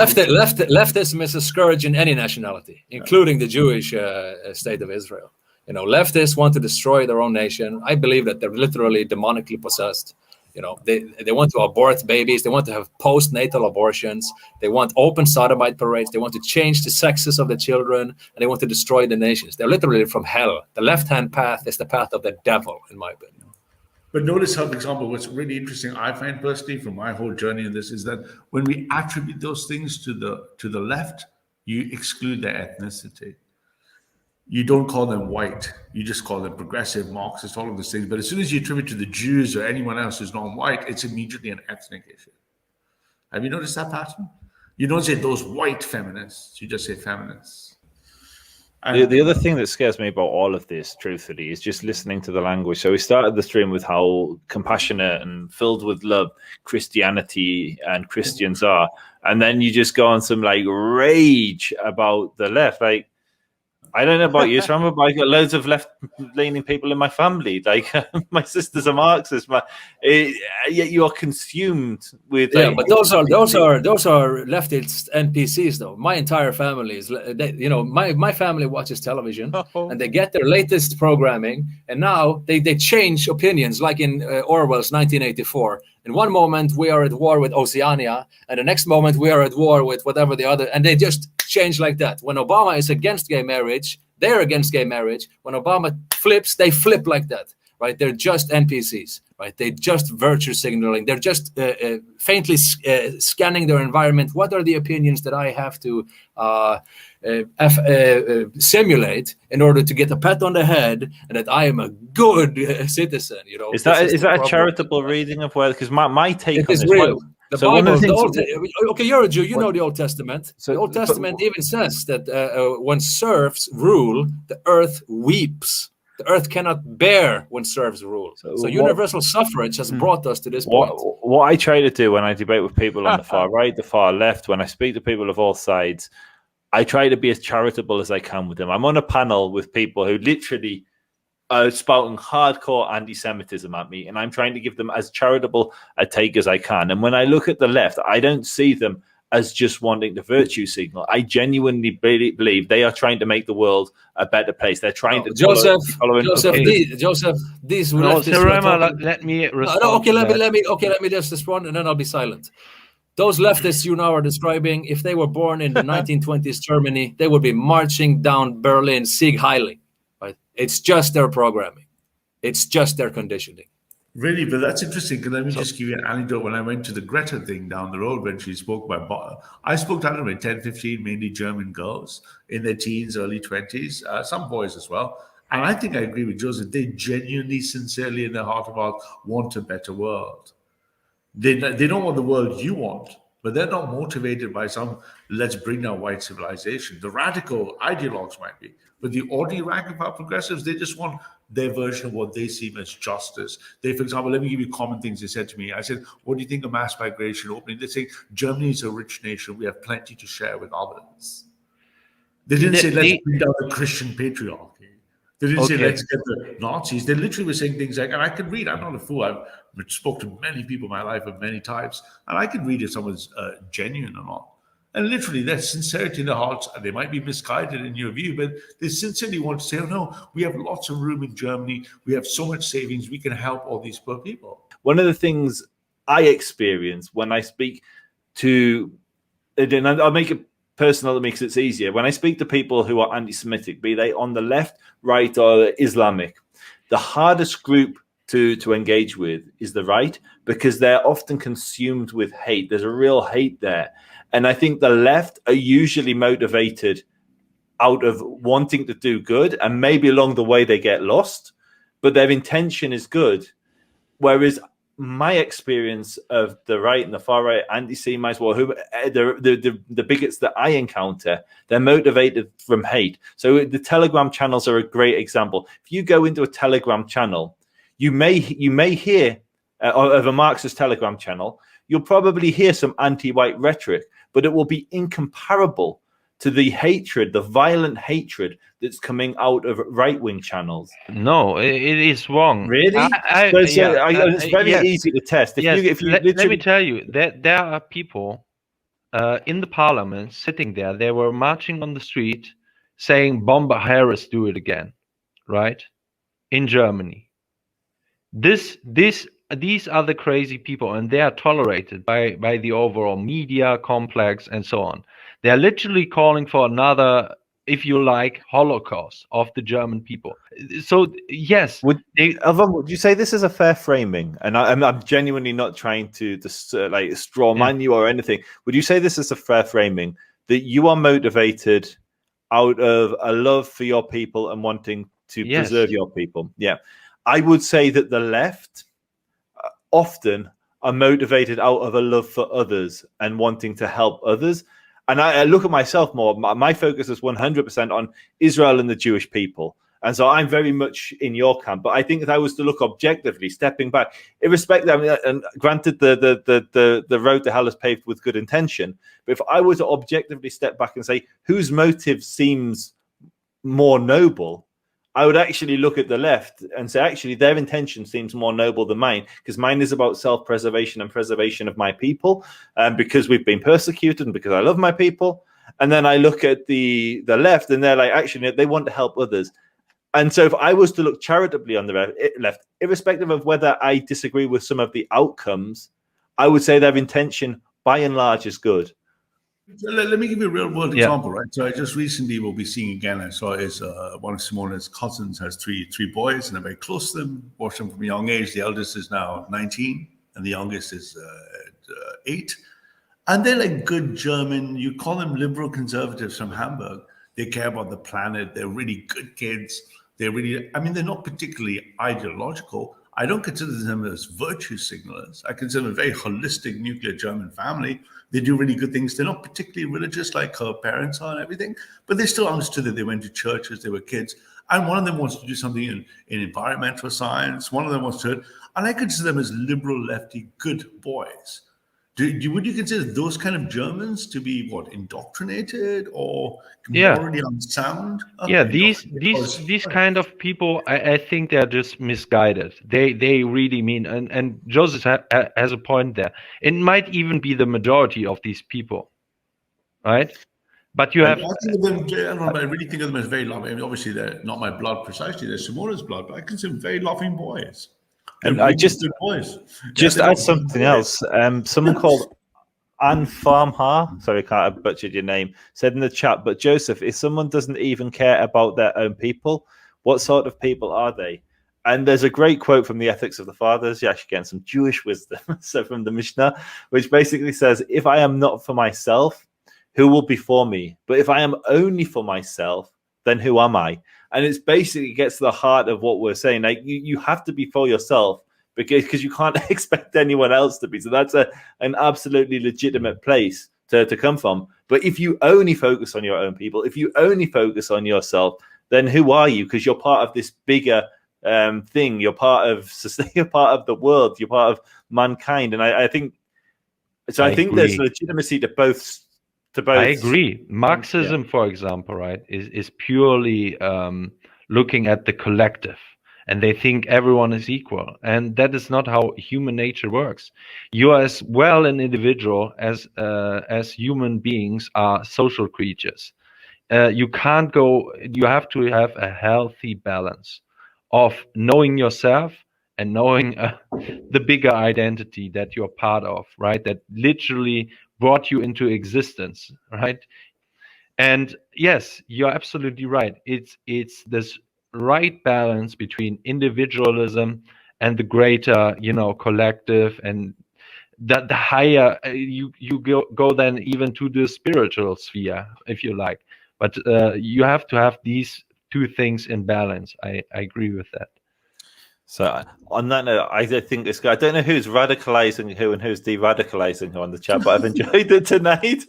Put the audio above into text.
Leftism is a scourge in any nationality, including the Jewish state of Israel. You know, leftists want to destroy their own nation. I believe that they're literally demonically possessed. You know, they want to abort babies. They want to have postnatal abortions. They want open sodomite parades. They want to change the sexes of the children, and they want to destroy the nations. They're literally from hell. The left-hand path is the path of the devil, in my opinion. But notice how, for example, what's really interesting, I find personally from my whole journey in this, is that when we attribute those things to the left, you exclude their ethnicity. You don't call them white. You just call them progressive, Marxist, all of those things. But as soon as you attribute to the Jews or anyone else who's non-white, it's immediately an ethnic issue. Have you noticed that pattern? You don't say those white feminists. You just say feminists. The other thing that scares me about all of this, truthfully, is just listening to the language. So we started the stream with how compassionate and filled with love Christianity and Christians are. And then you just go on some like rage about the left. Like, I don't know about you, Isram, but I got loads of left-leaning people in my family. Like my sister's a Marxist, yet you are consumed with. Yeah, but those are leftist NPCs, though. My entire family is, my family watches television and they get their latest programming, and now they change opinions, like in Orwell's 1984. In one moment we are at war with Oceania, and the next moment we are at war with whatever the other, and they just change like that. When Obama is against gay marriage, they're against gay marriage. When Obama flips, they flip like that, right? They're just NPCs, right? They just virtue signaling. They're just faintly scanning their environment. What are the opinions that I have to simulate in order to get a pat on the head and that I am a good citizen? You know, is that a charitable reading of where? Because my take on is this. Real. The Bible, okay, you're a Jew. You know the Old Testament. So, the Old Testament even says that when serfs rule, the earth weeps. The earth cannot bear when serfs rule. So universal suffrage has brought us to this point. What I try to do when I debate with people on the far right, the far left, when I speak to people of all sides, I try to be as charitable as I can with them. I'm on a panel with people who literally spouting hardcore anti-Semitism at me, and I'm trying to give them as charitable a take as I can. And when I look at the left, I don't see them as just wanting the virtue signal. I genuinely believe they are trying to make the world a better place. They're trying to Joseph. These no, let me respond. Let me just respond, and then I'll be silent. Those leftists you now are describing, if they were born in the 1920s Germany, they would be marching down Berlin, Sieg Heilig. Right? It's just their programming. It's just their conditioning. Really, but that's interesting, because let me just give you an anecdote. When I went to the Greta thing down the road, when she spoke I spoke to, I don't know, 10, 15, mainly German girls in their teens, early 20s, some boys as well. And I think I agree with Joseph. They genuinely, sincerely, in their heart of hearts, want a better world. They don't want the world you want, but they're not motivated by some, let's bring down white civilization. The radical ideologues might be, but the ordinary rank and file progressives, they just want their version of what they see as justice. They, for example, let me give you common things they said to me. I said, what do you think of mass migration opening? They say, Germany is a rich nation. We have plenty to share with others. They didn't say, let's bring down the Christian patriarchy. They didn't say, let's get the Nazis. They literally were saying things like, and I can read, I'm not a fool. I've spoke to many people in my life of many types, and I can read if someone's genuine or not. And literally, that sincerity in their hearts, and they might be misguided in your view, but they sincerely want to say, oh no, we have lots of room in Germany. We have so much savings. We can help all these poor people. One of the things I experience when I speak to, and I'll make it personal that makes it easier. When I speak to people who are anti-Semitic, be they on the left, right, or Islamic, the hardest group to engage with is the right, because they're often consumed with hate. There's a real hate there. And I think the left are usually motivated out of wanting to do good, and maybe along the way they get lost, but their intention is good. Whereas my experience of the right and the far right, anti-Semites, well, the bigots that I encounter, they're motivated from hate. So the Telegram channels are a great example. If you go into a Telegram channel, you may hear of a Marxist Telegram channel, you'll probably hear some anti-white rhetoric, but it will be incomparable to the hatred, the violent hatred that's coming out of right-wing channels. No, it is wrong. Really? It's very easy to test. Let me tell you that there are people in the parliament, sitting there, they were marching on the street saying, Bomber Harris, do it again, right? In Germany. These are the crazy people, and they are tolerated by the overall media complex and so on. They are literally calling for another, if you like, Holocaust of the German people. So yes, would you say this is a fair framing? And I'm genuinely not trying to like straw man you or anything. Would you say this is a fair framing, that you are motivated out of a love for your people and wanting to preserve your people? Yeah. I would say that the left often are motivated out of a love for others and wanting to help others. And I look at myself more. My focus is 100% on Israel and the Jewish people. And so I'm very much in your camp. But I think if I was to look objectively, stepping back, irrespective, I mean, and granted the road to hell is paved with good intention, but if I were to objectively step back and say, whose motive seems more noble, I would actually look at the left and say, actually, their intention seems more noble than mine, because mine is about self-preservation and preservation of my people, because we've been persecuted and because I love my people. And then I look at the left, and they're like, actually, they want to help others. And so if I was to look charitably on the left, irrespective of whether I disagree with some of the outcomes, I would say their intention, by and large, is good. Let me give you a real world example, right? So I just recently will be seeing again. I saw one of Simona's cousins has three boys, and I'm very close to them. Watched them from a young age. The eldest is now 19, and the youngest is 8. And they're like good German. You call them liberal conservatives from Hamburg. They care about the planet. They're really good kids. They're not particularly ideological. I don't consider them as virtue signalers. I consider them a very holistic nuclear German family. They do really good things. They're not particularly religious like her parents are and everything, but they still understood that they went to church as they were kids. And one of them wants to do something in environmental science. One of them wants to, and I consider them as liberal, lefty, good boys. Would you consider those kind of Germans to be indoctrinated or morally unsound? These kind of people, I think they're just misguided. They really mean, and Joseph has a point there. It might even be the majority of these people, right? But you have. I think of them, I really think of them as very loving. I mean, obviously, they're not my blood precisely; they're Simona's blood, but I consider them very loving boys. And I just add something else. Someone called Anne Farmhar, sorry, I butchered your name, said in the chat, but Joseph, if someone doesn't even care about their own people, what sort of people are they? And there's a great quote from the Ethics of the Fathers. You're actually getting some Jewish wisdom, so from the Mishnah, which basically says, if I am not for myself, who will be for me? But if I am only for myself, then who am I? And it's basically gets to the heart of what we're saying. Like you have to be for yourself because you can't expect anyone else to be. So that's an absolutely legitimate place to come from. But if you only focus on your own people, if you only focus on yourself, then who are you? Because you're part of this bigger thing. You're part of the world. You're part of mankind. And I think so. I think there's legitimacy to both. I agree. Marxism, for example, right, is purely looking at the collective, and they think everyone is equal, and that is not how human nature works. You are as well an individual as human beings are social creatures. You can't go. You have to have a healthy balance of knowing yourself and knowing the bigger identity that you're part of, right? That literally brought you into existence, right? And yes, you're absolutely right. It's this right balance between individualism and the greater, collective, and that the higher you go then even to the spiritual sphere, if you like. But you have to have these two things in balance. I agree with that. So on that note, I think this guy, I don't know who's radicalizing who and who's de-radicalizing who on the chat, but I've enjoyed it tonight.